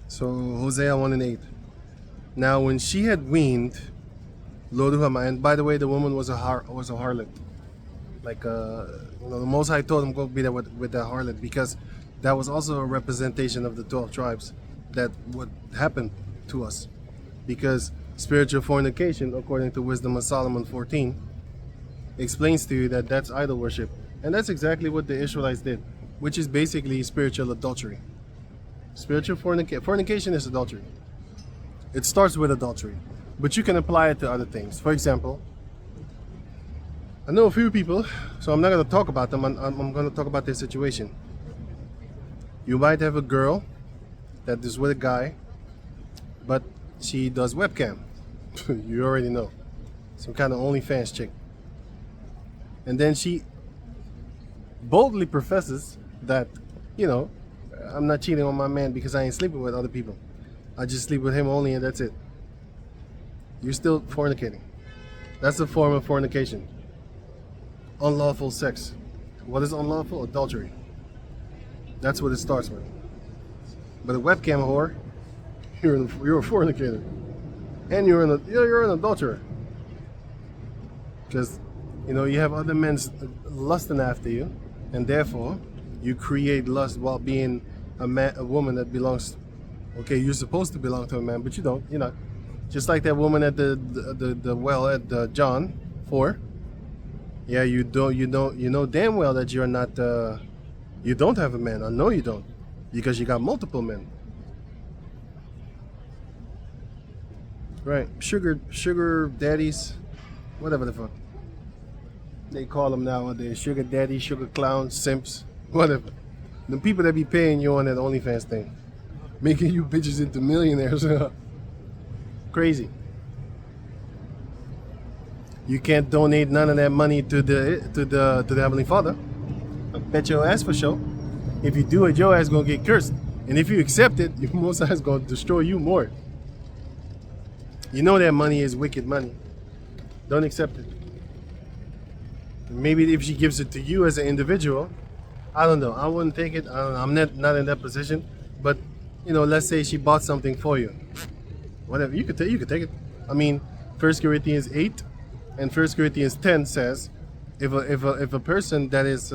So Hosea 1 and 8. Now when she had weaned, Loduhama, and by the way, the woman was a harlot. Like the Most High told him go be there with that harlot, because that was also a representation of the 12 tribes that would happen to us. Because spiritual fornication, according to Wisdom of Solomon 14, explains to you that that's idol worship. And that's exactly what the Israelites did, which is basically spiritual adultery. Spiritual fornication is adultery. It starts with adultery, but you can apply it to other things. For example, I know a few people, so I'm not going to talk about them. I'm going to talk about their situation. You might have a girl that is with a guy, but she does webcam. You already know. Some kind of OnlyFans chick. And then she boldly professes that, I'm not cheating on my man because I ain't sleeping with other people. I just sleep with him only and that's it. You're still fornicating. That's a form of fornication. Unlawful sex. What is unlawful? Adultery. That's what it starts with. But a webcam whore, you're a fornicator. And you're an adulterer. Because, you have other men lusting after you, and therefore you create lust while being a woman that belongs. Okay, you're supposed to belong to a man, but you don't. You're not. Just like that woman at the well at John 4. Yeah, you know damn well that you're not. You don't have a man. I know you don't, because you got multiple men. Right, sugar daddies, whatever the fuck they call them nowadays. Sugar daddies, sugar clowns, simps, whatever. The people that be paying you on that OnlyFans thing, making you bitches into millionaires. Crazy. You can't donate none of that money to the Heavenly Father. I bet your ass for sure. If you do it, your ass gonna get cursed. And if you accept it, your Most High is gonna destroy you more. You know that money is wicked money. Don't accept it. Maybe if she gives it to you as an individual, I don't know. I wouldn't take it. I'm not in that position. But let's say she bought something for you. Whatever, you could take it. I mean, 1 Corinthians 8 and 1 Corinthians 10 says, if a person that is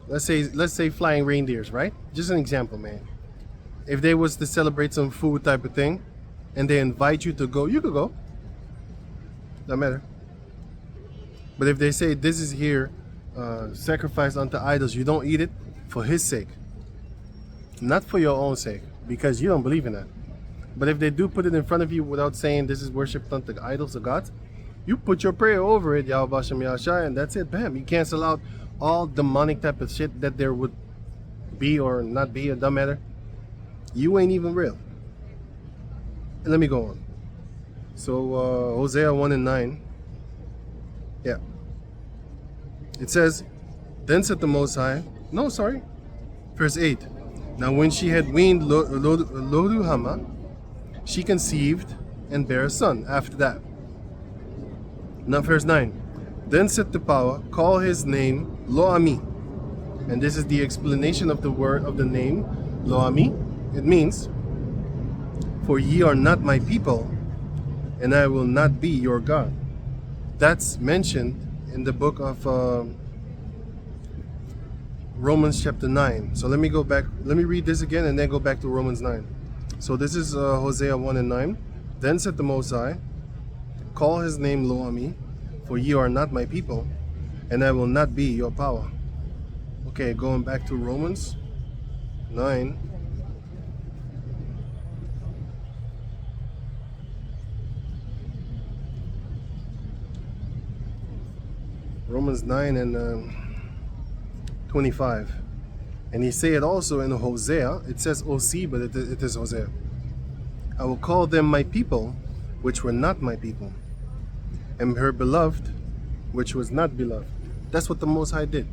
let's say flying reindeers, right? Just an example, man. If they was to celebrate some food type of thing, and they invite you to go, you could go. Doesn't matter. But if they say this is here, sacrificed unto idols, you don't eat it for His sake, not for your own sake, because you don't believe in that. But if they do put it in front of you without saying this is worshipped unto idols or gods, you put your prayer over it, Yahweh Shem Yahshai, and that's it. Bam. You cancel out all demonic type of shit that there would be or not be. It doesn't matter. You ain't even real. And let me go on. So Hosea 1 and 9. Yeah. It says, then said the Most High. No, sorry. Verse 8. Now when she had weaned Loduhama, she conceived and bare a son after that. Now verse 9. Then said the power, call his name Lo-Ami. And this is the explanation of the word of the name Lo-Ami. It means, for ye are not my people, and I will not be your God. That's mentioned in the book of Romans chapter 9. So let me go back. Let me read this again and then go back to Romans 9. So this is Hosea 1 and 9. Then said the Most High, call his name Lo-Ami, for ye are not my people, and I will not be your power. Okay, going back to Romans 9. Romans 9 and 25. And he said also in Hosea, it says OC, but it is Hosea. I will call them my people, which were not my people, and her beloved, which was not beloved. That's what the Most High did.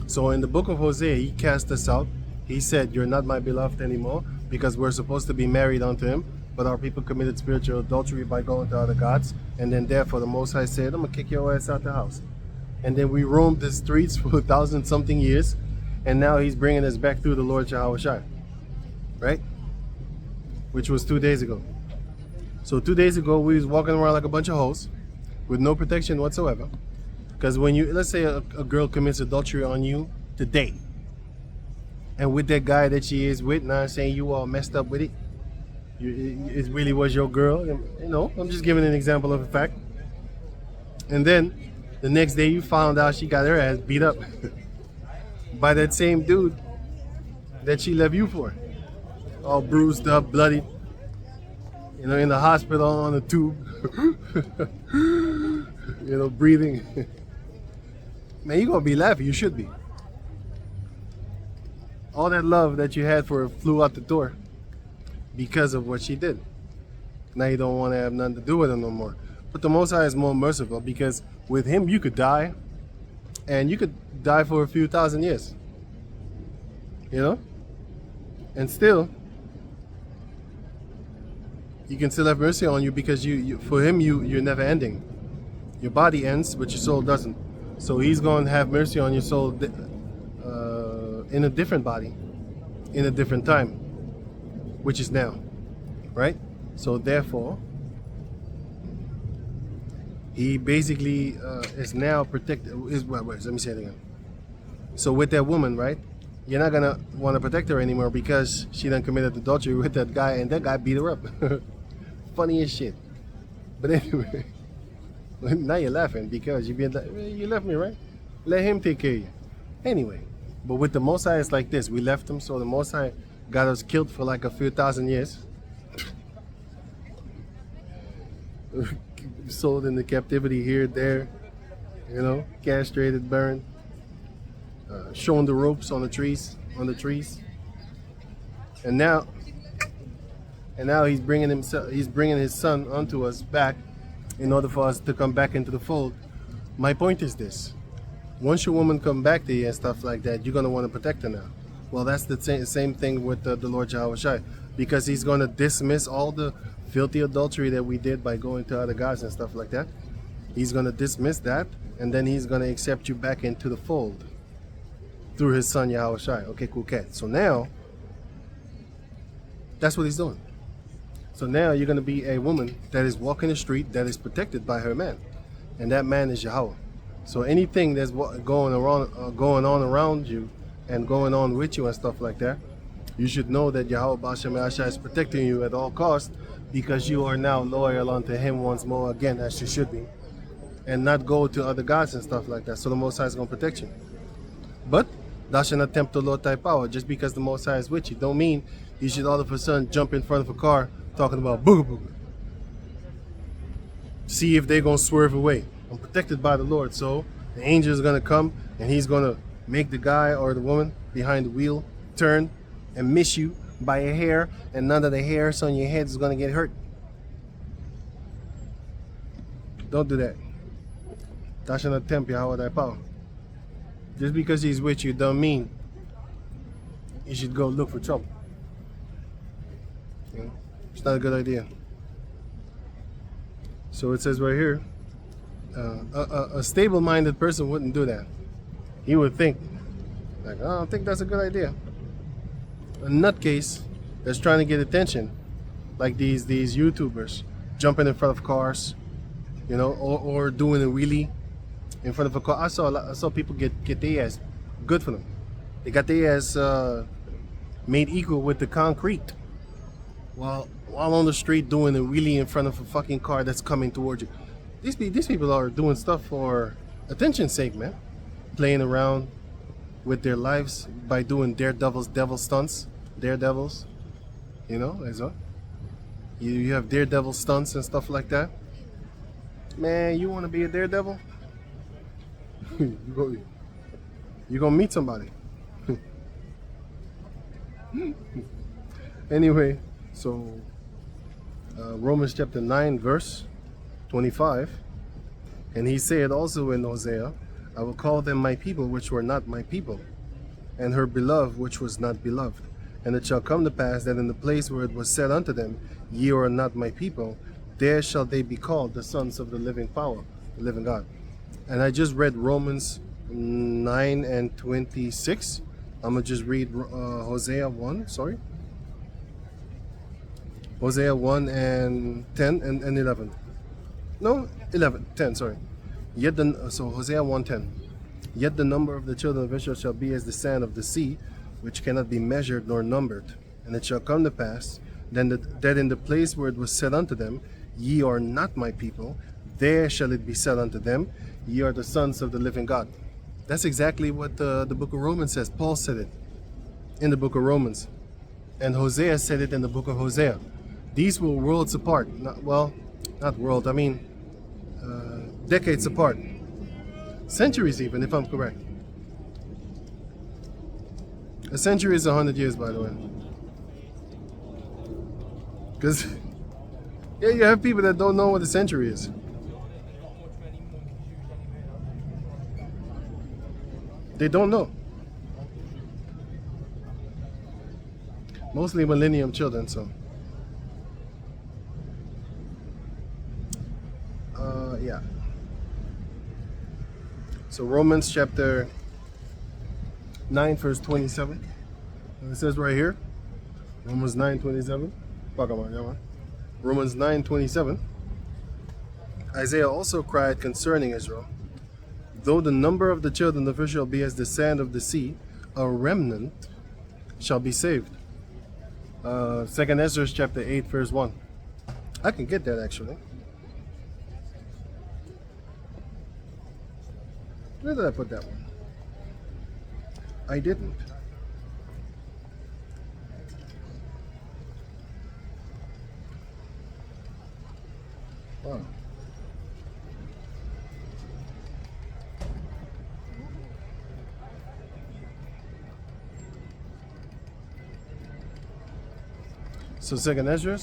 So in the book of Hosea, he cast us out. He said, you're not my beloved anymore, because we're supposed to be married unto him, but our people committed spiritual adultery by going to other gods. And then therefore the Most High said, I'm going to kick your ass out the house. And then we roamed the streets for 1,000-something years, and now he's bringing us back through the Lord Yahawah. Right? which was 2 days ago. So 2 days ago, we was walking around like a bunch of hoes with no protection whatsoever. Because when you, let's say a girl commits adultery on you today, and with that guy that she is with, now saying you all messed up with it, it really was your girl. You know, I'm just giving an example of a fact. And then the next day you found out she got her ass beat up by that same dude that she left you for. All bruised up, bloody, you know, in the hospital on a tube, you know, breathing. Man, you're gonna be laughing. You should be. All that love that you had for her flew out the door because of what she did. Now you don't want to have nothing to do with her no more. But the Most High is more merciful, because with him you could die, and you could die for a few thousand years. You know? And still, he can still have mercy on you, because for him you're never ending. Your body ends, but your soul doesn't. So he's going to have mercy on your soul in a different body, in a different time, which is now, right? So therefore, he basically is now protected. Let me say it again. So with that woman, right? You're not gonna want to protect her anymore because she done committed adultery with that guy, and that guy beat her up. Funny as shit. But anyway, now you're laughing because you left me, right? Let him take care of you. Anyway, but with the Most High, it's like this. We left him, so the Most High got us killed for like a few thousand years. Sold into captivity here, there, you know, castrated, burned, shown the ropes on the trees, and now he's bringing his son onto us back, in order for us to come back into the fold. My point is this: once your woman come back to you and stuff like that, you're gonna want to protect her now. Well, that's the same thing with the Lord Yahawah, because he's gonna dismiss all the filthy adultery that we did by going to other gods and stuff like that. He's gonna dismiss that, and then he's gonna accept you back into the fold through his son Yahawah. Okay, cool cat. So now, that's what he's doing. So now you're gonna be a woman that is walking the street, that is protected by her man, and that man is Yahawah. So anything that's going on around you and going on with you and stuff like that, you should know that Yahawah Ba'ashem Yahshua is protecting you at all costs, because you are now loyal unto him once more again, as you should be, and not go to other gods and stuff like that. So the Most High is going to protect you. But thou shalt not tempt the Lord thy power. Just because the Most High is with you don't mean you should all of a sudden jump in front of a car talking about booga booga. See if they're going to swerve away. I'm protected by the Lord, so the angel is going to come and he's going to make the guy or the woman behind the wheel turn and miss you by a hair, and none of the hairs on your head is going to get hurt. Don't do that. Thou shalt not tempt Yahawah thy power. Just because he's with you don't mean you should go look for trouble. You know? It's not a good idea. So it says right here, a stable-minded person wouldn't do that. He would think, like, oh, I don't think that's a good idea. A nutcase that's trying to get attention, like these YouTubers jumping in front of cars, you know, or doing a wheelie in front of a car. I saw people get their ass, good for them. They got their ass made equal with the concrete while on the street doing a wheelie in front of a fucking car that's coming towards you. These people are doing stuff for attention's sake, man. Playing around with their lives by doing devil stunts. Daredevils, you know, as well. You have daredevil stunts and stuff like that. Man, you want to be a daredevil? You're gonna meet somebody. Anyway, so Romans chapter 9 verse 25, and he said also in Hosea, I will call them my people which were not my people, and her beloved which was not beloved. And it shall come to pass that in the place where it was said unto them, ye are not my people, there shall they be called the sons of the living power, the living God. And I just read Romans 9 and 26. I'm going to just read Hosea 1, sorry. Hosea 1 and 10 and 11. No, 11, 10, sorry. So Hosea 1:10. Yet the number of the children of Israel shall be as the sand of the sea, which cannot be measured nor numbered. And it shall come to pass that in the place where it was said unto them, Ye are not my people, there shall it be said unto them, Ye are the sons of the living God. That's exactly what the book of Romans says. Paul said it in the book of Romans. And Hosea said it in the book of Hosea. These were worlds apart. Decades apart. Centuries even, if I'm correct. A century is 100 years, by the way. Because, yeah, you have people that don't know what a century is. They don't know. Mostly millennium children, so. Yeah. So Romans chapter 9 verse 27. It says right here, Romans 9:27. Romans 9:27. Isaiah also cried concerning Israel, though the number of the children of Israel be as the sand of the sea, a remnant shall be saved. 2nd Ezra chapter 8 verse 1. I can get that actually. Where did I put that one? I didn't. Wow. So 2nd Ezra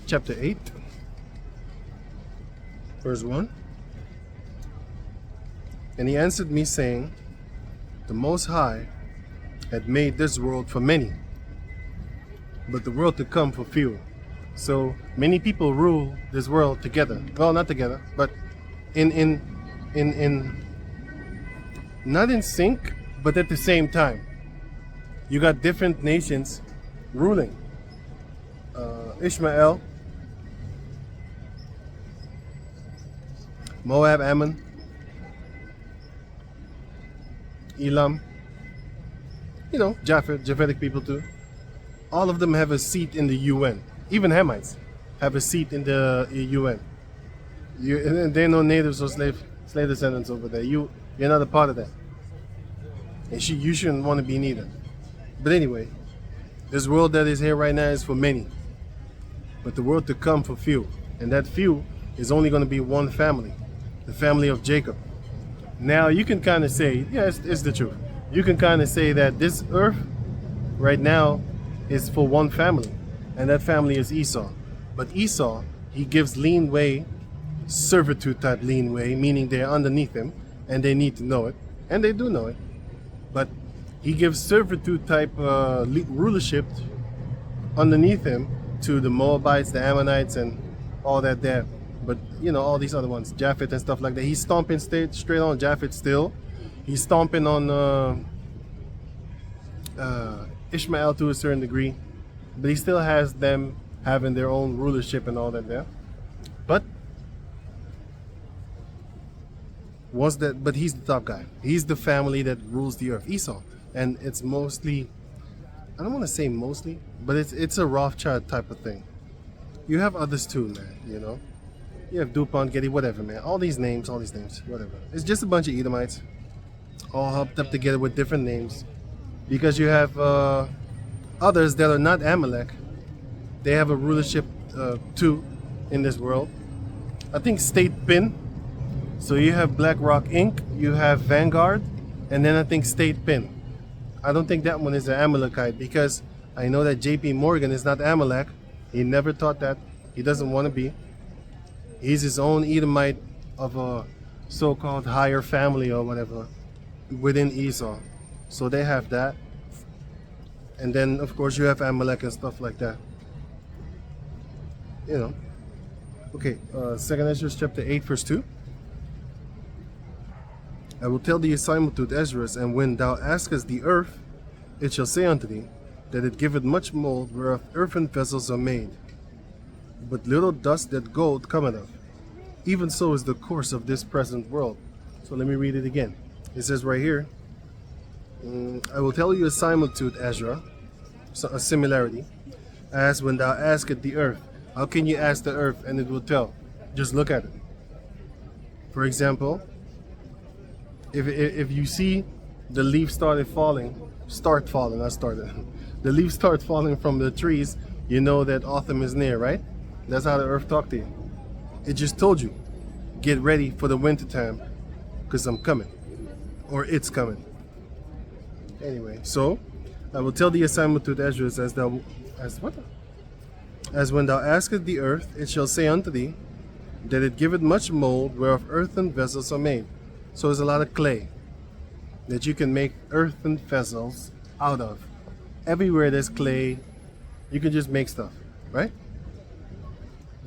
chapter 8 verse 1. And he answered me, saying, The Most High had made this world for many, but the world to come for few. So many people rule this world together. Well, not together, but in not in sync, but at the same time. You got different nations ruling. Ishmael, Moab, Ammon, Elam, Japhetic people too. All of them have a seat in the UN. Even Hamites have a seat in the UN. They're no natives or slave descendants over there. You're not a part of that. And you shouldn't want to be neither. But anyway, this world that is here right now is for many, but the world to come for few. And that few is only going to be one family, the family of Jacob. Now you can kind of say, yeah, it's the truth. You can kind of say that this earth right now is for one family, and that family is Esau. But Esau, he gives leeway, servitude type leeway, meaning they're underneath him and they need to know it, and they do know it. But he gives servitude type rulership underneath him to the Moabites, the Ammonites, and all that there. But all these other ones, Japheth and stuff like that. He's stomping straight on Japheth still. He's stomping on Ishmael to a certain degree, but he still has them having their own rulership and all that there. But he's the top guy. He's the family that rules the earth, Esau. And it's mostly, I don't want to say mostly, but it's a Rothschild type of thing. You have others too, man, You have DuPont, Getty, whatever, man. All these names, whatever. It's just a bunch of Edomites, all hopped up together with different names. Because you have others that are not Amalek. They have a rulership too in this world. I think State Pin. So you have BlackRock Inc., you have Vanguard, and then I think State Pin. I don't think that one is an Amalekite, because I know that JP Morgan is not Amalek. He never taught that. He doesn't want to be. He's his own Edomite of a so-called higher family or whatever within Esau. So they have that. And then, of course, you have Amalek and stuff like that. Okay, 2nd Ezra chapter 8 verse 2. I will tell thee a similitude, Ezra, and when thou askest the earth, it shall say unto thee, that it giveth much mold whereof earthen vessels are made. But little dust that gold cometh of. Even so is the course of this present world. So let me read it again. It says right here, I will tell you a similitude, Ezra, so a similarity, as when thou askest the earth. How can you ask the earth and it will tell? Just look at it. For example, if you see the leaves start falling, the leaves start falling from the trees, you know that autumn is near, right? That's how the earth talked to you. It just told you, get ready for the winter time, because I'm coming, or it's coming. Anyway, so I will tell the assignment to Ezra as when thou askest the earth, it shall say unto thee, that it giveth much mold whereof earthen vessels are made. So there's a lot of clay that you can make earthen vessels out of. Everywhere there's clay, you can just make stuff, right?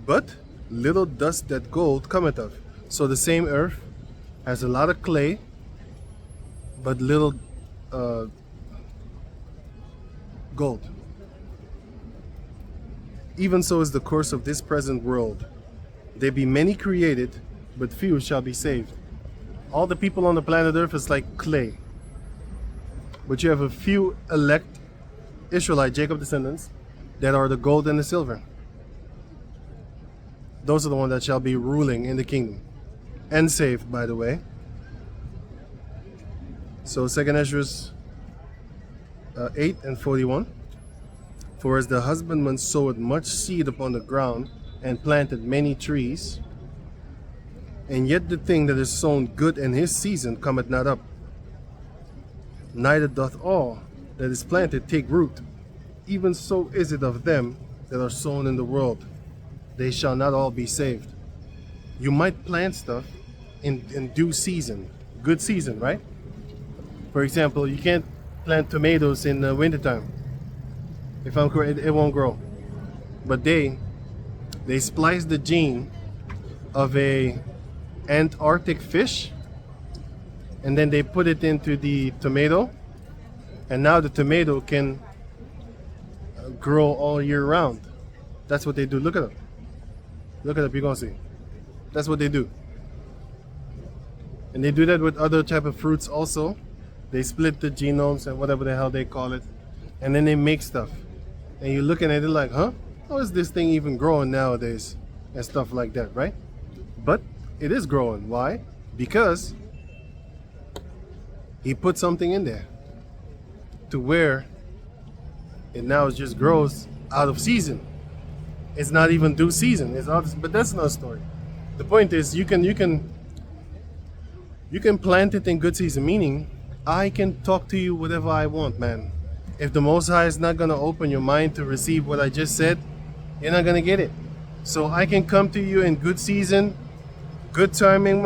But little dust that gold cometh of. So the same earth has a lot of clay, but little gold. Even so is the course of this present world. There be many created, but few shall be saved. All the people on the planet Earth is like clay. But you have a few elect Israelite, Jacob descendants, that are the gold and the silver. Those are the ones that shall be ruling in the kingdom. And saved, by the way. So 2 Ezra 8 and 41. For as the husbandman sowed much seed upon the ground, and planted many trees, and yet the thing that is sown good in his season cometh not up, neither doth all that is planted take root. Even so is it of them that are sown in the world. They shall not all be saved. You might plant stuff in due season, good season, right? For example, you can't plant tomatoes in the wintertime. If I'm correct, it won't grow. But they splice the gene of a Antarctic fish, and then they put it into the tomato, and now the tomato can grow all year round. That's what they do. Look it up. Look it up, you're gonna see. That's what they do. And they do that with other type of fruits also. They split the genomes and whatever the hell they call it, and then they make stuff. And you're looking at it like, huh? How is this thing even growing nowadays? And stuff like that, right? But it is growing. Why? Because he put something in there to where it now just grows out of season. It's not even due season. It's out of, but that's another story. The point is, you can plant it in good season, meaning I can talk to you whatever I want, man. If the Most High is not going to open your mind to receive what I just said, you're not going to get it. So I can come to you in good season, good timing.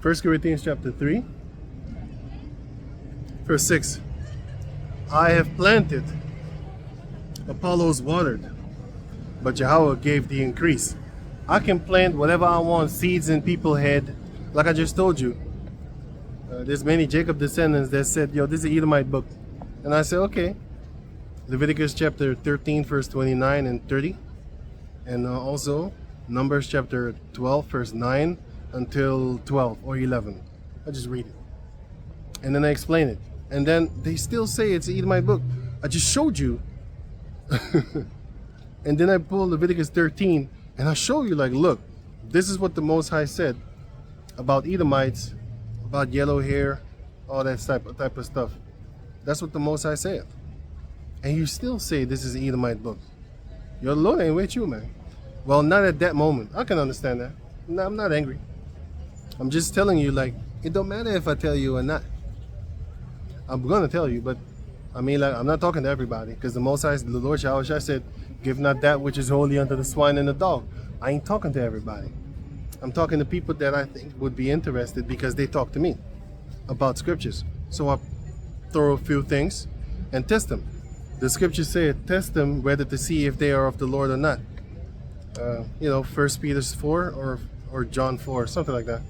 1 Corinthians chapter 3, verse 6. I have planted, Apollos watered, but Yahawah gave the increase. I can plant whatever I want, seeds in people's head. Like I just told you, there's many Jacob descendants that said, yo, this is an Edomite book. And I said, okay. Leviticus chapter 13, verse 29 and 30. And also Numbers chapter 12, verse 9 until 12 or 11. I just read it. And then I explain it. And then they still say it's an Edomite book. I just showed you. And then I pull Leviticus 13 and I show you, like, look, this is what the Most High said about Edomites, about yellow hair, all that type of stuff. That's what the Most High said. And you still say this is an Edomite book. Your Lord ain't with you, man. Well, not at that moment. I can understand that. No, I'm not angry. I'm just telling you, like, it don't matter if I tell you or not. I'm going to tell you, but I mean, like, I'm not talking to everybody, because the Most High, the Lord Yahawah said, give not that which is holy unto the swine and the dog. I ain't talking to everybody. I'm talking to people that I think would be interested because they talk to me about scriptures. So I throw a few things and test them. The scriptures say, test them whether to see if they are of the Lord or not. First Peter 4 or John 4, something like that.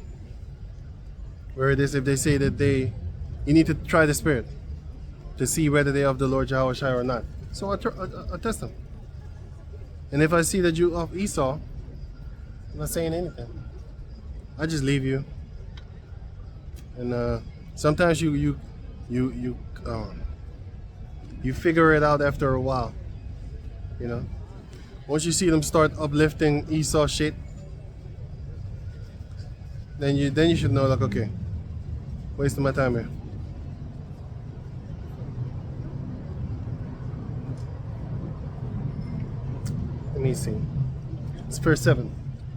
Where it is, if they say that you need to try the spirit to see whether they are of the Lord Yahawah or not. So I test them. And if I see that you of Esau, I'm not saying anything. I just leave you. And sometimes you figure it out after a while. Once you see them start uplifting Esau shit, then you should know, like, okay, wasting my time here. Let me see. It's verse 7.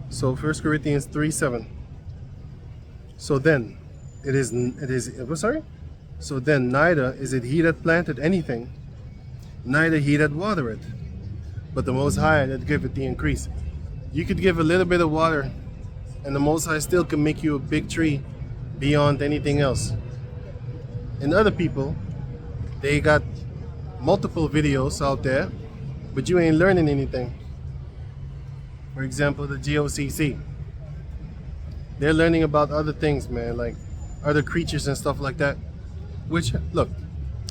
So 1 Corinthians 3:7. So then neither is it he that planted anything, neither he that watereth, but the Most High that giveth the increase. You could give a little bit of water, and the Most High still can make you a big tree beyond anything else. And other people, they got multiple videos out there, but you ain't learning anything. For example, the GOCC. They're learning about other things, man, like other creatures and stuff like that. Which, look,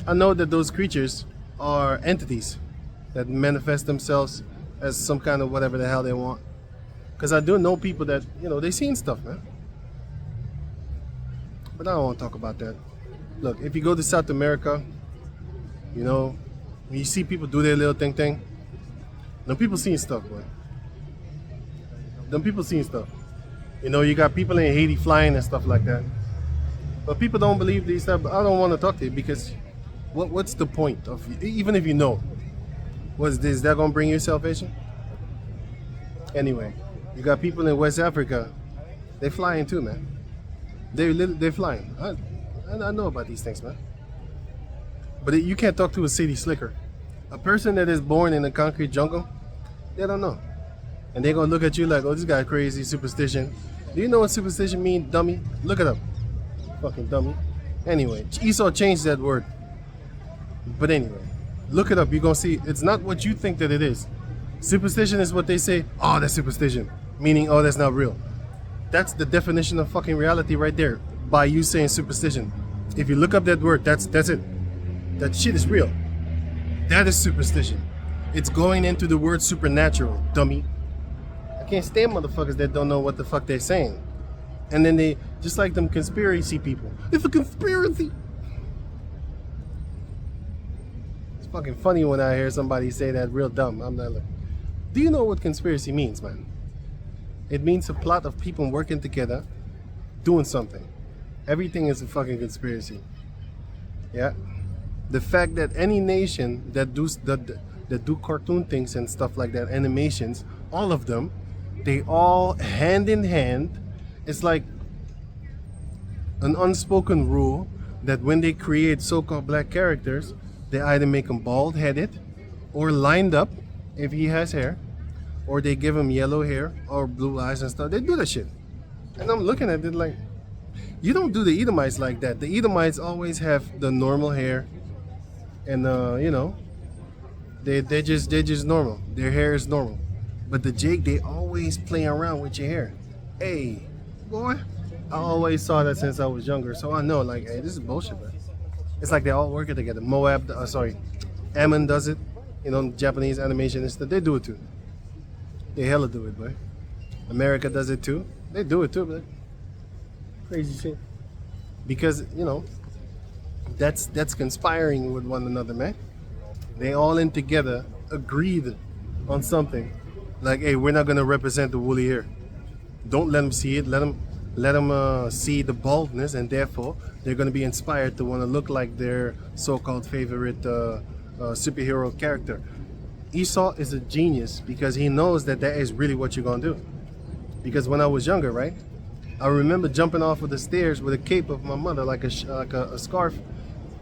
I know that those creatures are entities that manifest themselves as some kind of whatever the hell they want. Because I do know people that, they seen stuff, man. But I don't want to talk about that. Look, if you go to South America, when you see people do their little thing, them people seen stuff, boy. Them people seen stuff. You got people in Haiti flying and stuff like that. But people don't believe these stuff. I don't want to talk to you because what's the point of, even if you know, what's this? Is that going to bring you salvation? Anyway, you got people in West Africa, they flying too, man. They're flying. I know about these things, man. But you can't talk to a city slicker. A person that is born in a concrete jungle, they don't know. And they're going to look at you like, oh, this guy crazy, superstition. Do you know what superstition means, dummy? Look it up. Fucking dummy. Anyway, Esau changed that word. But anyway, look it up. You're going to see it's not what you think that it is. Superstition is what they say, oh, that's superstition. Meaning, oh, that's not real. That's the definition of fucking reality right there. By you saying superstition. If you look up that word, that's it. That shit is real. That is superstition. It's going into the word supernatural, dummy. I can't stand motherfuckers that don't know what the fuck they're saying. And then they, just like them conspiracy people. It's a conspiracy. It's fucking funny when I hear somebody say that real dumb. I'm not like, do you know what conspiracy means, man? It means a plot of people working together, doing something. Everything is a fucking conspiracy. Yeah. The fact that any nation that do cartoon things and stuff like that, animations, all of them, they all hand in hand. It's like an unspoken rule that when they create so-called black characters, they either make them bald-headed or lined up if he has hair, or they give him yellow hair or blue eyes and stuff. They do that shit. And I'm looking at it like, you don't do the Edomites like that. The Edomites always have the normal hair, and they're just normal. Their hair is normal. But the Jake, they always play around with your hair. Hey, boy, I always saw that since I was younger, so I know, like, hey, this is bullshit, man. It's like they all working together. Ammon does it. Japanese animation and stuff. They do it too. They hella do it, boy. America does it too. They do it too, but crazy shit. Because that's conspiring with one another, man. They all in together agreed on something. Like, hey, we're not gonna represent the woolly hair. Don't let them see it. Let them see the baldness, and therefore they're gonna be inspired to want to look like their so-called favorite superhero character. Esau is a genius because he knows that is really what you're gonna do. Because when I was younger, right, I remember jumping off of the stairs with a cape of my mother, like a scarf,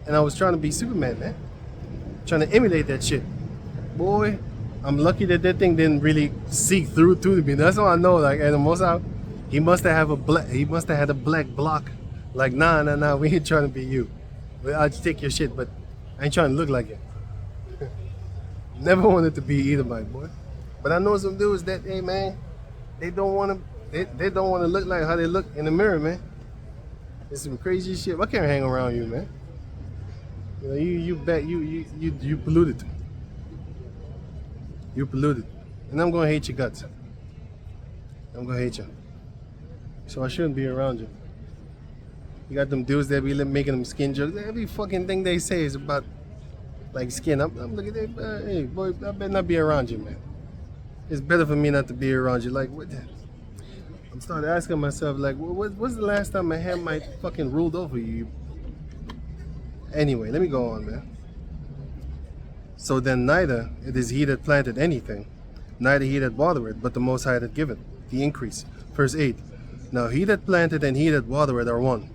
and I was trying to be Superman, man, trying to emulate that shit. Boy, I'm lucky that thing didn't really seek through to me. That's all I know. Like, at the most out, he must have had a black block. Like, nah, we ain't trying to be you. I'll just take your shit, but I ain't trying to look like you. Never wanted to be Edomite, boy. But I know some dudes that, hey man, they don't want to. They don't want to look like how they look in the mirror, man. It's some crazy shit. I can't hang around you, man. You know, you polluted. You polluted, and I'm gonna hate your guts. I'm gonna hate you. So I shouldn't be around you. You got them dudes that be making them skin jokes. Every fucking thing they say is about like skin. I'm looking at hey boy, I better not be around you, man. It's better for me not to be around you. Like what? I'm starting asking myself, like, what's the last time I had my fucking ruled over you? Anyway, let me go on, man. So then neither it is he that planted anything, neither he that watereth, but the Most High that giveth the increase. Verse 8. Now he that planted and he that watereth are one,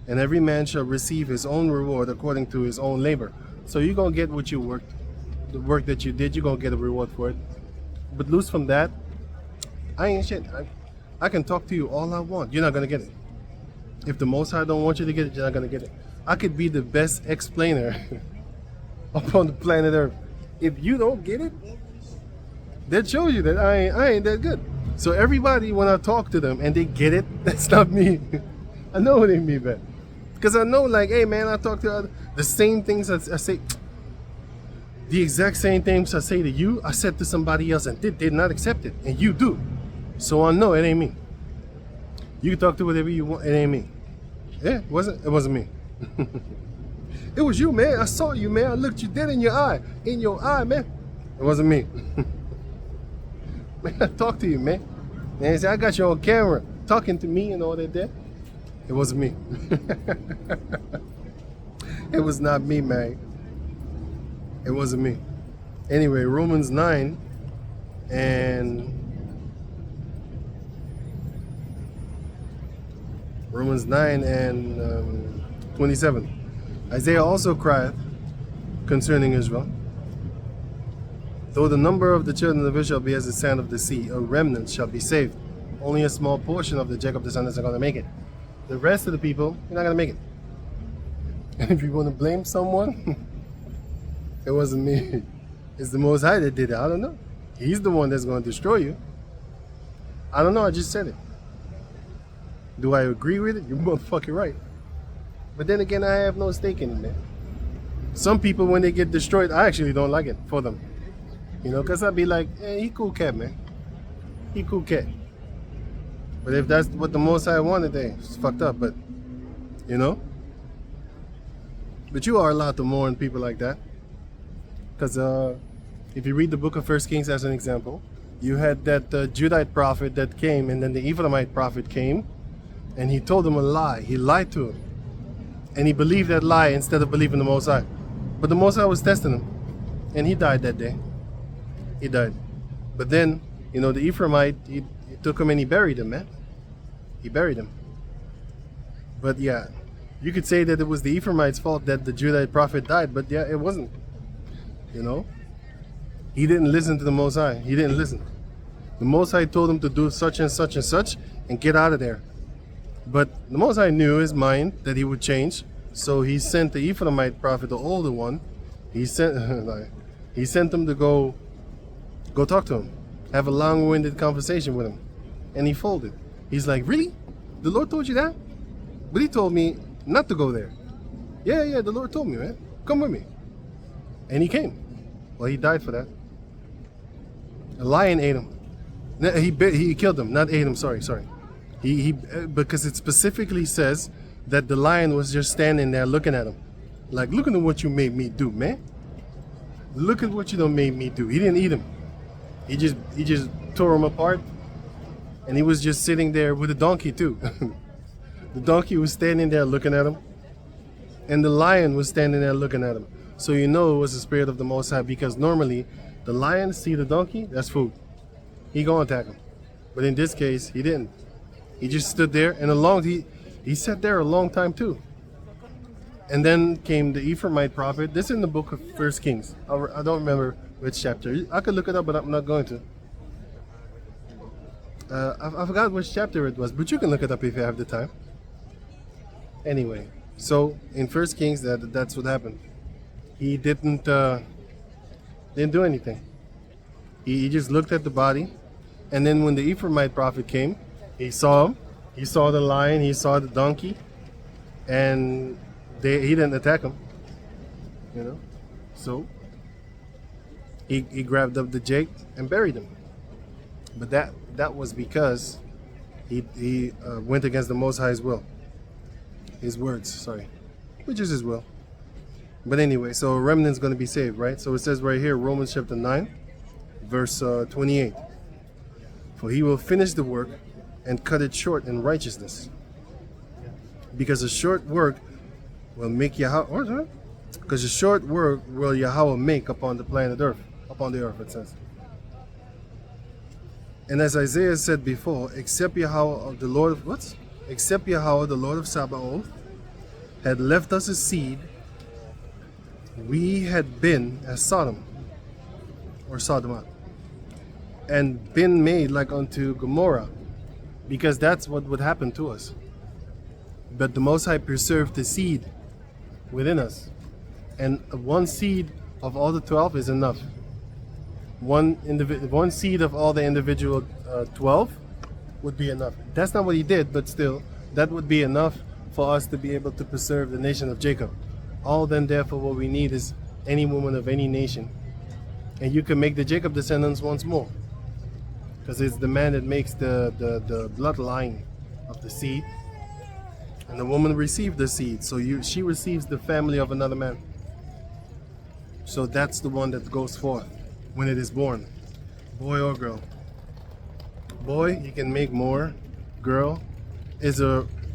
and every man shall receive his own reward according to his own labor. So you're going to get what you worked. The work that you did, you're going to get a reward for it. But loose from that, I ain't shit. I can talk to you all I want. You're not going to get it. If the Most High don't want you to get it, you're not going to get it. I could be the best explainer upon the planet Earth. If you don't get it, that shows you that I ain't that good. So everybody, when I talk to them and they get it, that's not me. I know it ain't me, man. Because I know, like, hey, man, I talk to the same things I say. The exact same things I say to you, I said to somebody else and did not accept it. And you do. So I know it ain't me. You can talk to whatever you want. It ain't me. Yeah, it wasn't me. It was you, man. I saw you, man. I looked you dead in your eye. In your eye, man. It wasn't me. Man, I talked to you, man. And I said, I got you on camera talking to me and all that there. It wasn't me. It was not me, man. It wasn't me. Anyway, Romans 9 and 27. Isaiah also crieth concerning Israel. Though the number of the children of Israel be as the sand of the sea, a remnant shall be saved. Only a small portion of the Jacob descendants are going to make it. The rest of the people, you're not going to make it. And if you want to blame someone, it wasn't me. It's the Most High that did it. I don't know. He's the one that's going to destroy you. I don't know. I just said it. Do I agree with it? You're motherfucking right. But then again, I have no stake in it, man. Some people, when they get destroyed, I actually don't like it for them. You know, because I'd be like, hey, he cool cat, man. He cool cat. But if that's what the Most High wanted, then it's fucked up. But, you know. But you are allowed to mourn people like that. Because if you read the book of 1 Kings as an example, you had that Judite prophet that came, and then the Ephraimite prophet came, and he told him a lie. He lied to him. And he believed that lie instead of believing the Most High. But the Most High was testing him. And he died that day. He died. But then, you know, the Ephraimite, he took him and he buried him, man. He buried him. But yeah, you could say that it was the Ephraimite's fault that the Judite prophet died. But yeah, it wasn't. You know? He didn't listen to the Most High. He didn't listen. The Most High told him to do such and such and such and get out of there. But the Most High knew his mind that he would change. So he sent the Ephraimite prophet, the older one. He sent him to go talk to him. Have a long-winded conversation with him. And he folded. He's like, really? The Lord told you that? But he told me not to go there. Yeah, the Lord told me, man. Come with me. And he came. Well, he died for that. A lion ate him. He killed him, not ate him, sorry. He because it specifically says that the lion was just standing there looking at him. Like, look at what you made me do, man. Look at what you done made me do. He didn't eat him. He just tore him apart. And he was just sitting there with the donkey too. The donkey was standing there looking at him. And the lion was standing there looking at him. So you know it was the spirit of the Most High, because normally the lion see the donkey, that's food. He gonna attack him. But in this case, he didn't. He just stood there, and he sat there a long time too. And then came the Ephraimite prophet. This is in the book of 1 Kings. I don't remember which chapter. I could look it up, but I'm not going to. I forgot which chapter it was, but you can look it up if you have the time. Anyway, so in 1 Kings, that's what happened. He didn't do anything. He just looked at the body, and then when the Ephraimite prophet came, he saw him. He saw the lion. He saw the donkey, and he didn't attack him. You know, so he grabbed up the Jake and buried him. But that was because he went against the Most High's will, his words. Sorry, which is his will. But anyway, so a remnant's going to be saved, right? So it says right here, Romans chapter 9, verse 28. For he will finish the work and cut it short in righteousness. Because a short work will make Yahawah, because a short work will Yahawah make upon the planet earth, upon the earth, it says. And as Isaiah said before, except Yahawah, the Lord of what? Except Yahawah, the Lord of Sabaoth, had left us a seed, we had been as Sodom, or Sodoma, and been made like unto Gomorrah, because that's what would happen to us. But the Most High preserved the seed within us, and one seed of all the 12 is enough. One seed of all the individual 12 would be enough. That's not what he did, but still, that would be enough for us to be able to preserve the nation of Jacob. All then therefore what we need is any woman of any nation, and you can make the Jacob descendants once more, because it's the man that makes the bloodline of the seed, and the woman received the seed, so she receives the family of another man. So that's the one that goes forth when it is born, boy or girl. Boy, he can make more. Girl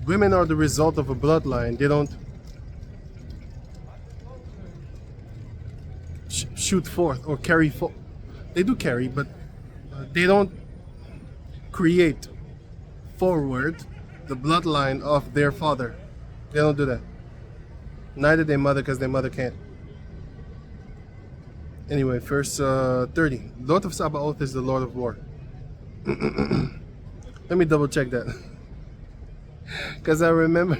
women are the result of a bloodline. They don't shoot forth or carry forth. They do carry, but they don't create forward the bloodline of their father. They don't do that. Neither their mother, because their mother can't. Anyway, verse 30. Lord of Sabaoth is the Lord of war. Let me double check that. Because I remember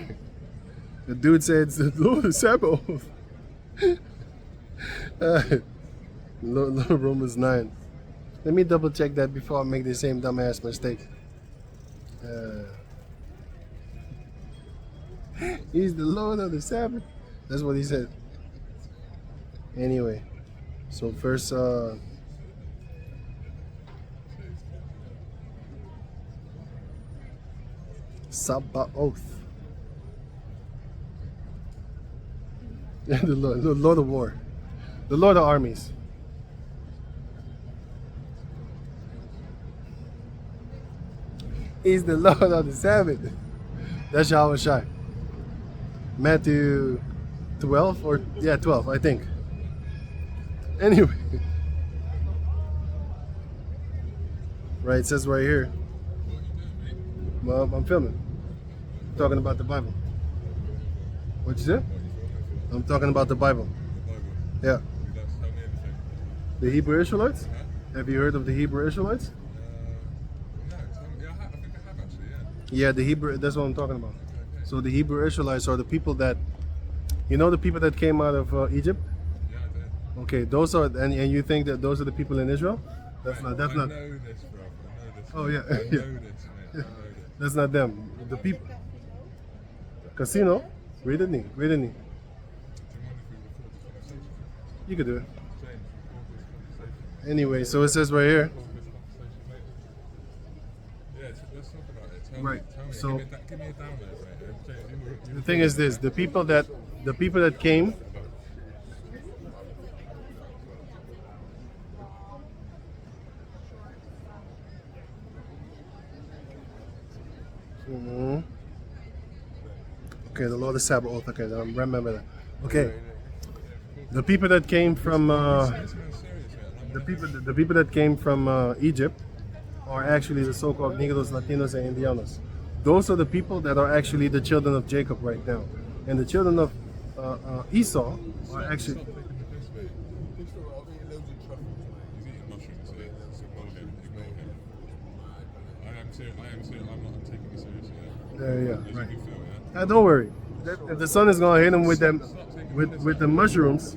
the dude said it's the Lord of Sabaoth. Romans 9. Let me double check that before I make the same dumbass mistake. He's the Lord of the Sabbath. That's what he said. Anyway, so verse Sabaoth. The Lord of war. The Lord of armies. He's the Lord of the Sabbath. That's Yahawah. Matthew 12 or 12, I think. Anyway. Right, it says right here. Well, I'm filming. I'm talking about the Bible. What you said? I'm talking about the Bible. Yeah. The Hebrew Israelites? Have you heard of the Hebrew Israelites? No, I think I have actually, Yeah, the Hebrew, that's what I'm talking about. So the Hebrew Israelites are the people that, you know the people that came out of Egypt? Yeah, I do. Okay, those are, and you think that those are the people in Israel? That's not. I know this, bro. I know this. Oh yeah, I know yeah. this, mate. I know this. That's not them. The people. Casino. Read it, Read it. Do you mind if we record this conversation? You could do it. James, record this conversation. Anyway, so it says right here. Record this conversation, mate. Yeah, let's talk about it. Tell Right, me. so- Give me a download, mate. James, you The thing is this: the people that came. Okay, the Lord of Sabaoth. Okay, I remember that. Okay, the people that came from the people that came from Egypt are actually the so-called Negros, Latinos, and Indianos. Those are the people that are actually the children of Jacob right now, and the children of Esau are actually. Yeah, right. Don't worry. The sun is gonna hit him with them, with the mushrooms.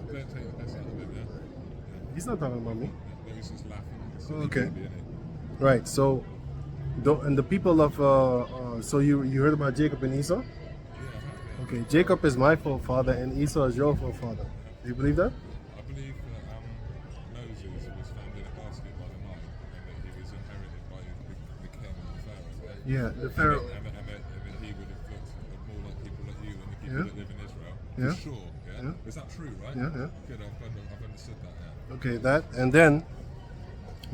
He's not talking about me. He's just laughing. silly Okay. baby, isn't he? Right. So, and the people of so you heard about Jacob and Esau? Yeah, I have, Okay, Jacob is my forefather and Esau is your forefather. Do you believe that? I believe that Moses was found in a basket by the Nile, and that he was inherited by the king and the pharaoh. Right? Yeah, the And Pharaoh. that he would have looked more like people like you than the people Yeah. that live in Israel. Yeah. For sure. Yeah? Yeah. Is that true? Right? Yeah, yeah. Good. I've understood that now. Okay, that and then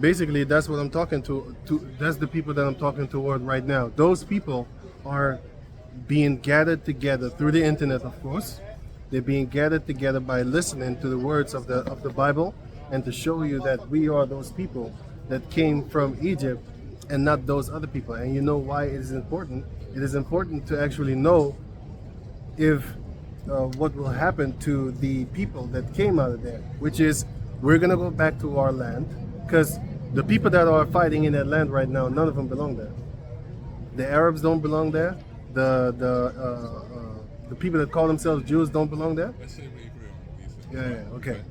basically that's what I'm talking to. That's the people that I'm talking toward right now. Those people are being gathered together through the internet, of course. They're being gathered together by listening to the words of the Bible, and to show you that we are those people that came from Egypt and not those other people. And you know why it is important? It is important to actually know if what will happen to the people that came out of there, which is we're gonna go back to our land, because the people that are fighting in that land right now, none of them belong there. The Arabs don't belong there. The people that call themselves Jews don't belong there. Let's say we agree on all these things. Yeah, right? yeah, okay. Okay.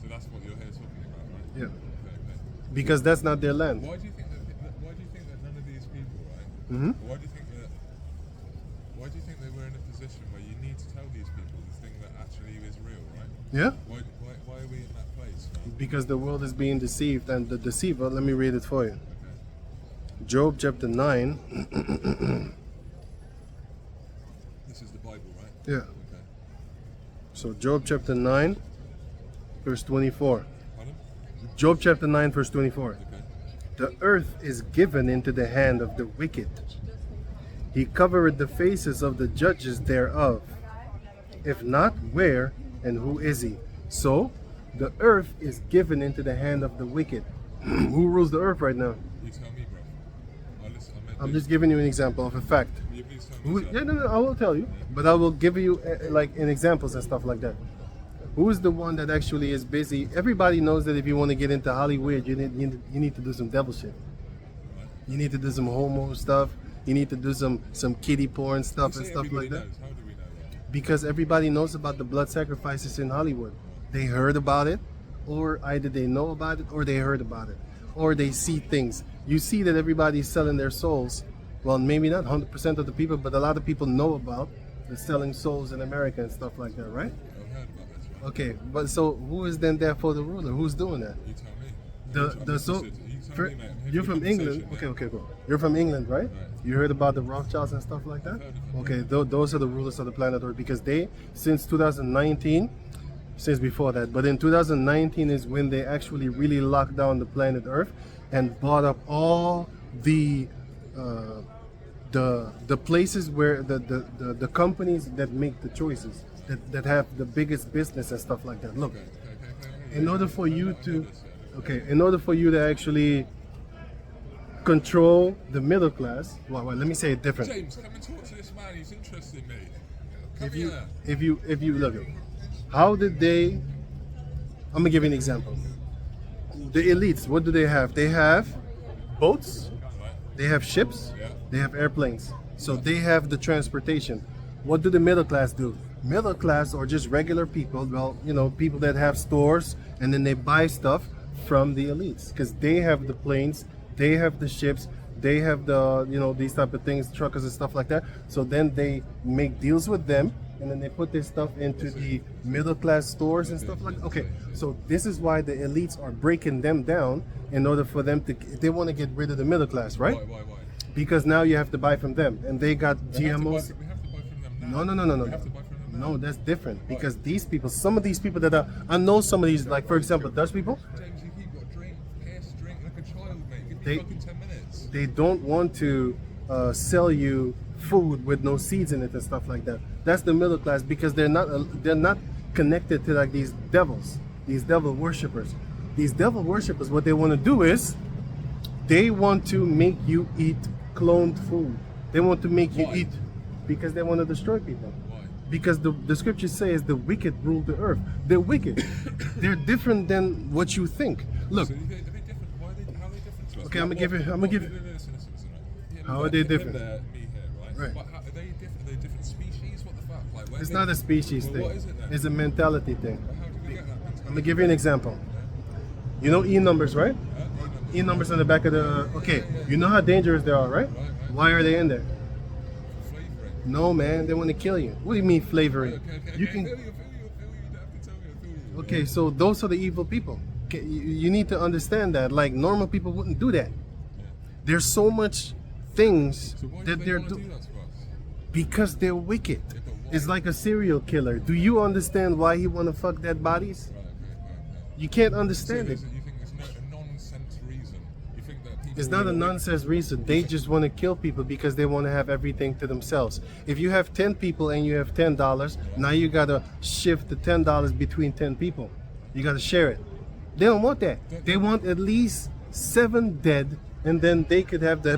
So that's what you're here talking about, right? Yeah, Okay. because that's not their land. Why do you think that none of these people, right? Mhm. Why do you think that we're in a position where you need to tell these people the thing that actually is real, right? Yeah, Why are we in that place? Right? because the world is being deceived, and the deceiver. Let me read it for you. Okay. Job chapter 9. This is the Bible, right? Yeah. Okay. So Job chapter 9, verse 24. Pardon? Job chapter 9, verse 24. Okay. The earth is given into the hand of the wicked. He covereth the faces of the judges thereof. If not, where and who is he? So, the earth is given into the hand of the wicked. Who rules the earth right now? You tell me, bro. I'm just giving you an example of a fact. You please tell me. Yeah, no, I will tell you, but I will give you like in examples and stuff like that. Who is the one that actually is busy? Everybody knows that if you want to get into Hollywood, you need to do some devil shit. You need to do some homo stuff. You need to do some kiddie porn stuff and stuff like that. Knows. How do we know that? Because everybody knows about the blood sacrifices in Hollywood. They heard about it, or either they know about it, or they heard about it, or they see things. You see that everybody's selling their souls. Well, maybe not 100% of the people, but a lot of people know about the selling souls in America and stuff like that, right? I've heard about this, right? Okay, but so who is then there for the ruler? Who's doing that? You tell me. You're from England. Okay, cool. You're from England, right? You heard about the Rothschilds and stuff like that? Okay, those are the rulers of the planet Earth, because they, since 2019, since before that, but in 2019 is when they actually really locked down the planet Earth and bought up all the places where the companies that make the choices, that have the biggest business and stuff like that. Look, in order for you to actually control the middle class, well, let me say it different. James, come and talk to this man. He's interested in me. Come If here. you look, how did they? I'm gonna give you an example. The elites, what do they have? They have boats, they have ships, Yeah. they have airplanes. So they have the transportation. What do the middle class do? Middle class are just regular people. Well, people that have stores, and then they buy stuff from the elites, because they have the planes, they have the ships, they have the these type of things, truckers and stuff like that. So then they make deals with them, and then they put their stuff into the middle class stores and stuff like that. Okay, so this is why the elites are breaking them down in order for them to, they want to get rid of the middle class, right? Why? Because now you have to buy from them, and they got We have to buy GMOs. from them now. No. We have to buy from them now. No, that's different, because these people, some of these people that are, I know some of these, like for example, Dutch people, James, you keep got drink like a child, mate. Give me They- fucking 10 minutes. they don't want to sell you food with no seeds in it and stuff like that. That's the middle class, because they're not connected to like these devils, these devil worshippers. These devil worshippers, what they want to do is they want to make you eat cloned food. They want to make you Why? eat, because they want to destroy people. Why? Because the scripture says the wicked rule the earth. They're wicked. They're different than what you think. Look, So are they different? How are they different to us? Okay, I'm gonna give you- Listen. Yeah, How but are they him different? there, me here, right? Right. But how, are they different? Are they different species? What the fuck? Like, where it's they- not a species Well, thing. what is it then? It's a mentality thing. But how do we get that mentality? I'm gonna give you an example. You know E numbers, right? E-numbers. E numbers on the back of the. Okay, you know how dangerous they are, right? Right. Why are they in there? Flavouring. No, man, they want to kill you. What do you mean flavoring? Okay. You I can. feel you. You don't have to tell me. I feel you. Okay, so those are the evil people. Okay, you need to understand that. Like normal people wouldn't do that. There's so much things So why do that they they're want to doing do that to us? because they're wicked. Yeah, but why? It's like a serial killer. Do you understand why he want to fuck dead bodies? Right. You can't So understand it. you think it's a nonsense reason? You think that people It's not a will- nonsense reason. They just want to kill people because they want to have everything to themselves. If you have 10 people and you have $10, now you gotta shift the $10 between 10 people. You gotta share it. They don't want that. They want at least 7 dead, and then they could have the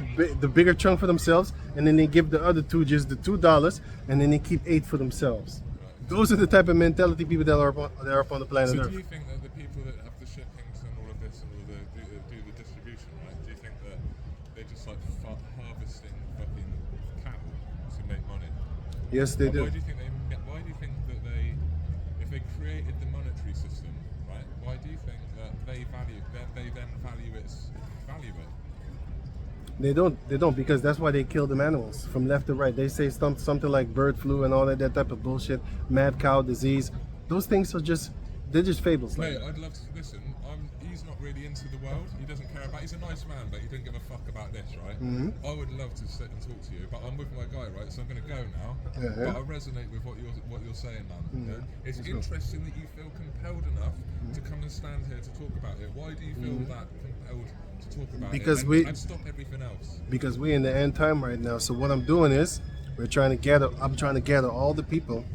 bigger chunk for themselves, and then they give the other 2 just the $2, and then they keep 8 for themselves. Those are the type of mentality people that are upon the planet So Earth. do you think that the people that have the shippings and all of this and all do the distribution, right? Do you think that they're just like harvesting fucking cattle to make money? Yes, they Why do. do you think Why do you think that if they created the monetary system, right? Why do you think that they then value its value it? They don't because that's why they kill them animals from left to right. They say something like bird flu and all that type of bullshit, mad cow disease. Those things are they're just fables. Mate, I'd love to listen. He's not really into the world. He doesn't care about. He's a nice man, but he doesn't give a fuck about this, right? I would love to sit and talk to you, but I'm with my guy, right? So I'm going to go now. Yeah. But I resonate with what you're saying, man. Yeah? It's interesting that you feel compelled enough to come and stand here to talk about it. Why do you feel that compelled to talk about Because it? And stop everything else. Because we're in the end time right now. So what I'm doing is I'm trying to gather all the people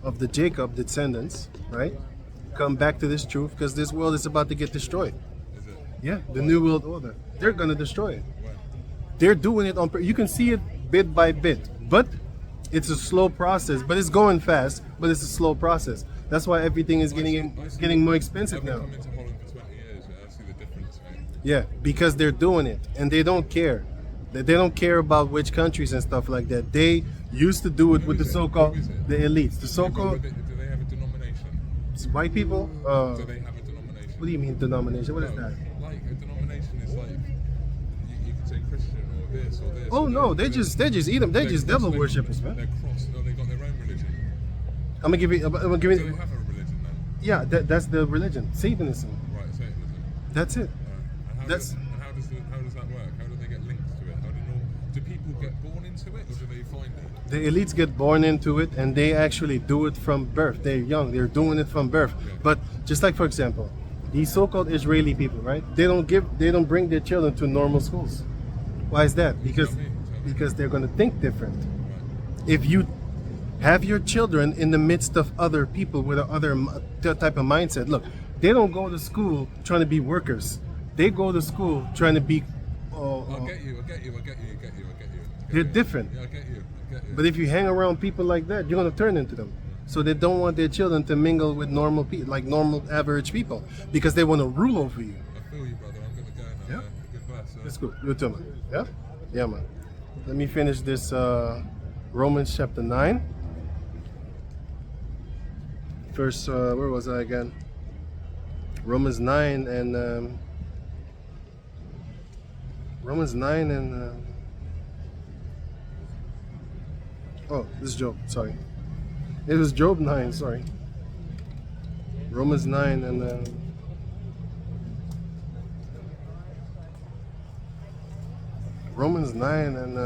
of the Jacob descendants, right? Come back to this truth because this world is about to get destroyed. Is it? Yeah, the new world order. They're gonna destroy it. Well, They're doing it you can see it bit by bit, but it's a slow process. But it's going fast, but it's a slow process. That's why everything is getting more expensive I've been now. coming to Holland for 20 years. Yeah, I see the difference, mate. Yeah, because they're doing it and they don't care. They don't care about which countries and stuff like that. They used to do it with the so-called Who is it? the elites, the Do so-called they have a denomination? white people. Do they have a denomination? What do you mean denomination? What is that? Like a denomination is like you can say Christian or this or this. Oh or no, that. they just eat them. They're just devil worshippers, man. They're cross. Oh, they got their own religion. I'm gonna give you. Do they have a religion then? Yeah, that's the religion, Satanism. Right, Satanism. That's it. Right. And That's- how does that work? How do they get linked to it? Do people get born into it or do they find it? The elites get born into it, and they actually do it from birth. They're young. They're doing it from birth. Okay. But just like, for example, these so-called Israeli people, right? They don't bring their children to normal schools. Why is that? Tell me. Because they're going to think different. Right. If you have your children in the midst of other people with other type of mindset, look, they don't go to school trying to be workers. They go to school trying to be. I get you. They're different. Yeah, I get you. But if you hang around people like that, you're gonna turn into them. So they don't want their children to mingle with normal people, like normal average people, because they want to rule over you. I feel you, brother. I'm gonna go now. Yeah. Good bless. That's good. You too, man. Yeah? Yeah, man. Let me finish this Romans chapter 9. Verse, where was I again? Romans 9 and... Romans 9 and... oh, this is Job. Sorry. It was Job 9, sorry. Romans 9 and... Romans 9 and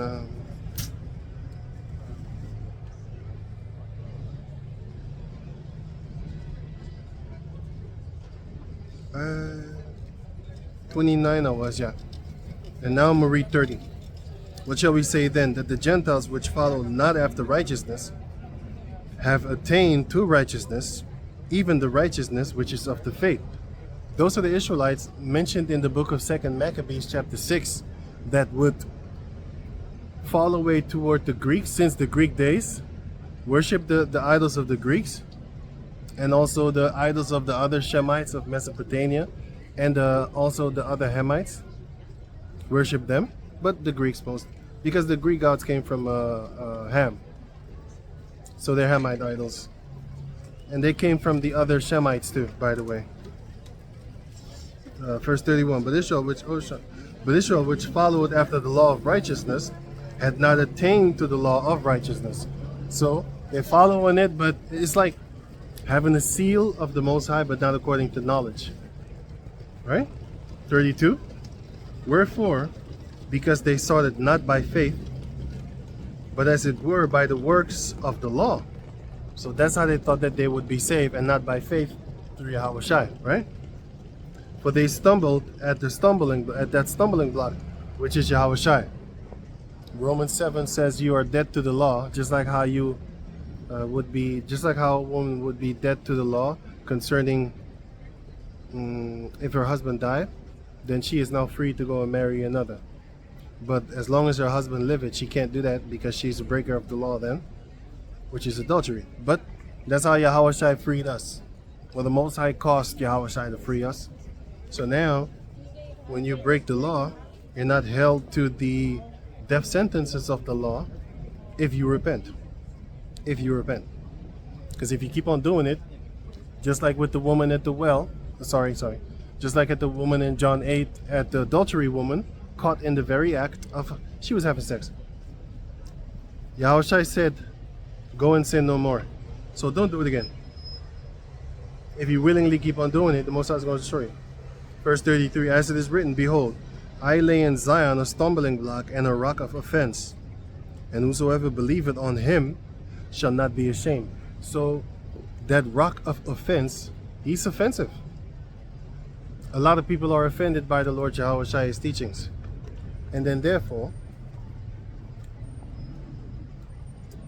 29 I was, yeah. And now I'm gonna read 30. What shall we say then? That the Gentiles which follow not after righteousness have attained to righteousness, even the righteousness which is of the faith. Those are the Israelites mentioned in the book of 2nd Maccabees chapter 6 that would fall away toward the Greeks since the Greek days, worship the idols of the Greeks, and also the idols of the other Shemites of Mesopotamia, and also the other Hamites, worship them, but the Greeks most, because the Greek gods came from Ham, so they're Hamite idols, and they came from the other Shemites too, by the way. verse 31. But Israel, which followed after the law of righteousness, had not attained to the law of righteousness. So they're following it, but it's like having the seal of the Most High, but not according to knowledge. Right? 32. Wherefore, because they sought it not by faith, but as it were by the works of the law. So that's how they thought that they would be saved, and not by faith through Yahawah, right? For they stumbled at that stumbling block, which is Yahawah. Romans 7 says you are dead to the law, just like how you just like how a woman would be dead to the law concerning if her husband died, then she is now free to go and marry another. But as long as her husband liveth, she can't do that because she's a breaker of the law then, which is adultery. But that's how Yahawah freed us. Well, the Most High cost Yahawah to free us. So now, when you break the law, you're not held to the death sentences of the law if you repent. If you repent. Because if you keep on doing it, just like with the woman at the well, just like at the woman in John 8, at the adultery woman, caught in the very act of, she was having sex. Yahawah said, go and sin no more. So don't do it again. If you willingly keep on doing it, the Most High is going to destroy you. Verse 33, as it is written, behold, I lay in Zion a stumbling block and a rock of offense, and whosoever believeth on him shall not be ashamed. So that rock of offense, he's offensive. A lot of people are offended by the Lord Yahawah's teachings. And then therefore,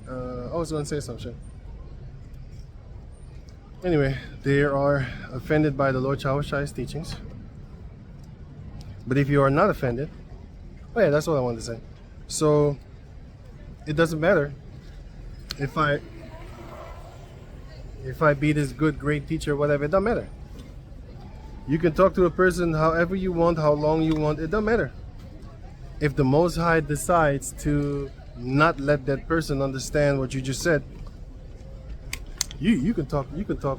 I was going to say something. Anyway, they are offended by the Lord Yahawah's teachings. But if you are not offended, oh yeah, that's what I wanted to say. So it doesn't matter if I be this good, great teacher, whatever, it doesn't matter. You can talk to a person however you want, how long you want, it doesn't matter. If the Most High decides to not let that person understand what you just said, you can talk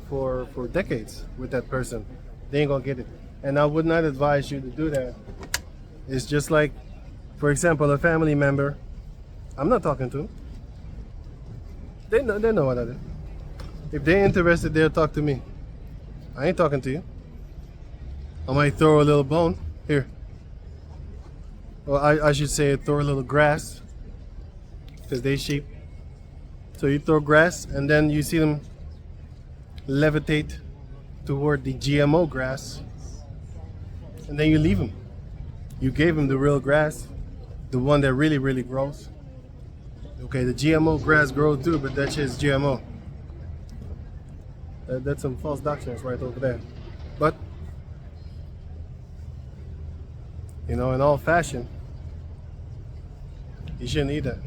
for decades with that person. They ain't gonna get it. And I would not advise you to do that. It's just like, for example, a family member I'm not talking to. They know what I do. If they're interested, they'll talk to me. I ain't talking to you. I might throw a little bone here. Well, I should say throw a little grass, because they sheep. So you throw grass, and then you see them levitate toward the GMO grass, and then you leave them. You gave them the real grass, the one that really, really grows. Okay, the GMO grass grows too, but that shit's GMO. That's some false doctrines right over there. But, you know, in all fashion, you shouldn't eat that.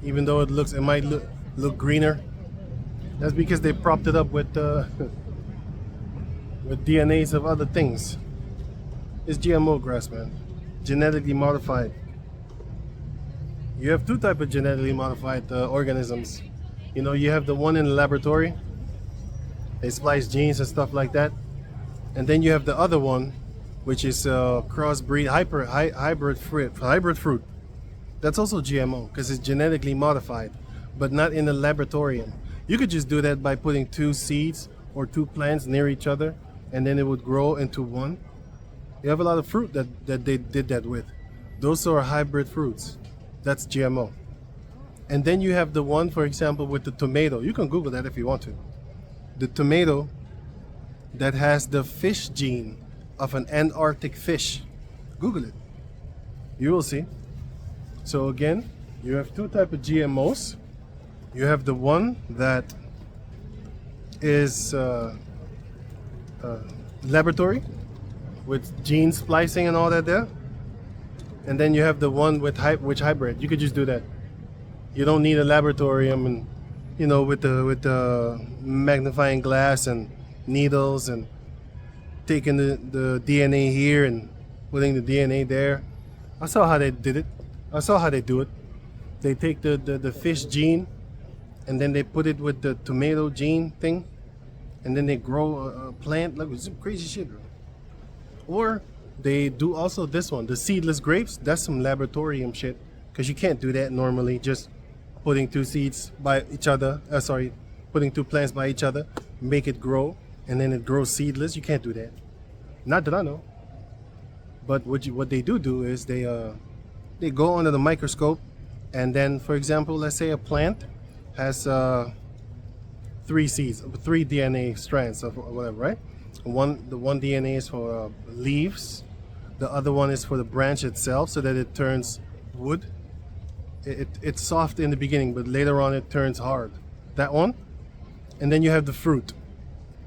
Even though it might look greener. That's because they propped it up with with DNAs of other things. It's GMO grass, man. Genetically modified. You have two types of genetically modified organisms. You know, you have the one in the laboratory. They splice genes and stuff like that. And then you have the other one, which is crossbreed hybrid fruit. That's also GMO because it's genetically modified, but not in a laboratorium. You could just do that by putting two seeds or two plants near each other, and then it would grow into one. You have a lot of fruit that they did that with. Those are hybrid fruits. That's GMO. And then you have the one, for example, with the tomato. You can Google that if you want to. The tomato that has the fish gene of an Antarctic fish. Google it. You will see. So again, you have two types of GMOs. You have the one that is laboratory with gene splicing and all that there. And then you have the one with which hybrid. You could just do that. You don't need a laboratorium and, you know, with the magnifying glass and needles and taking the DNA here and putting the DNA there. I saw how they did it. I saw how they do it. They take the fish gene and then they put it with the tomato gene thing, and then they grow a plant. Look, it's some crazy shit, bro. Or they do also this one, the seedless grapes. That's some laboratorium shit, because you can't do that normally. Just putting two seeds by each other. Putting two plants by each other, make it grow, and then it grows seedless. You can't do that. Not that I know. But what they do is they go under the microscope, and then, for example, let's say a plant has 3 seeds, 3 DNA strands of whatever, right? The one DNA is for leaves, the other one is for the branch itself, so that it turns wood. It's soft in the beginning, but later on it turns hard. That one, and then you have the fruit,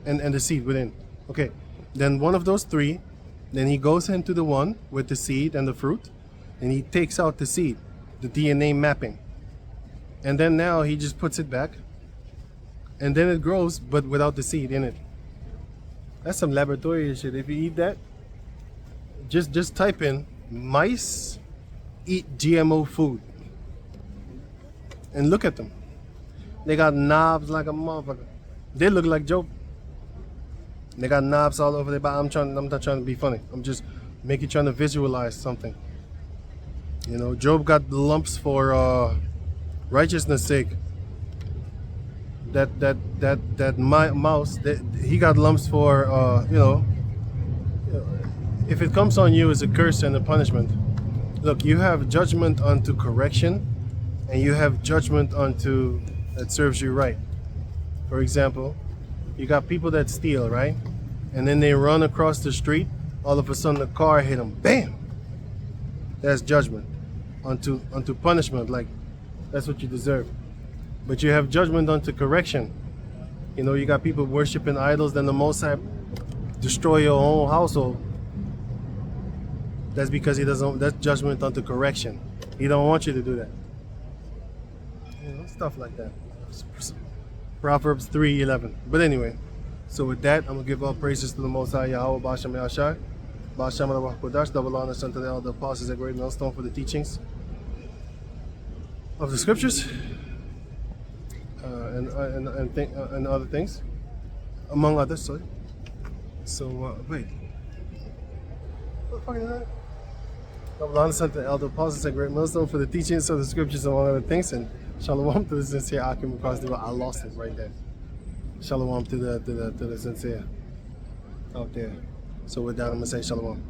and the seed within. Okay, then one of those 3, then he goes into the one with the seed and the fruit, and he takes out the seed, the DNA mapping, and then now he just puts it back, and then it grows, but without the seed in it. That's some laboratory shit. If you eat that, just type in mice eat GMO food, and look at them. They got knobs like a motherfucker. They look like Job. They got knobs all over their body. I'm not trying to be funny. I'm just trying to visualize something. You know, Job got lumps for righteousness' sake. That mouse, he got lumps for if it comes on you, it's a curse and a punishment. Look, you have judgment unto correction, and you have judgment unto that serves you right. For example, you got people that steal, right? And then they run across the street. All of a sudden, the car hit them. Bam! That's judgment unto punishment. Like, that's what you deserve. But you have judgment unto correction. You know, you got people worshiping idols. Then the Most High destroy your whole household. That's because he doesn't. That's judgment unto correction. He don't want you to do that. You know, stuff like that. Proverbs 3:11. But anyway, so with that, I'm gonna give all praises to the Most High Yahawah, Basham Yashai, Basham Rawah Kodash, double honors unto the elder apostles at Great Millstone for the teachings of the scriptures and other things, among others. Sorry. So wait, what the fuck is that? Double honors unto the elder apostles at Great Millstone for the teachings of the scriptures, among other things, and Shalom to the sincere Akim across the world. I lost it right there. Shalom to the sincere out there. So with that, I'm gonna say Shalom.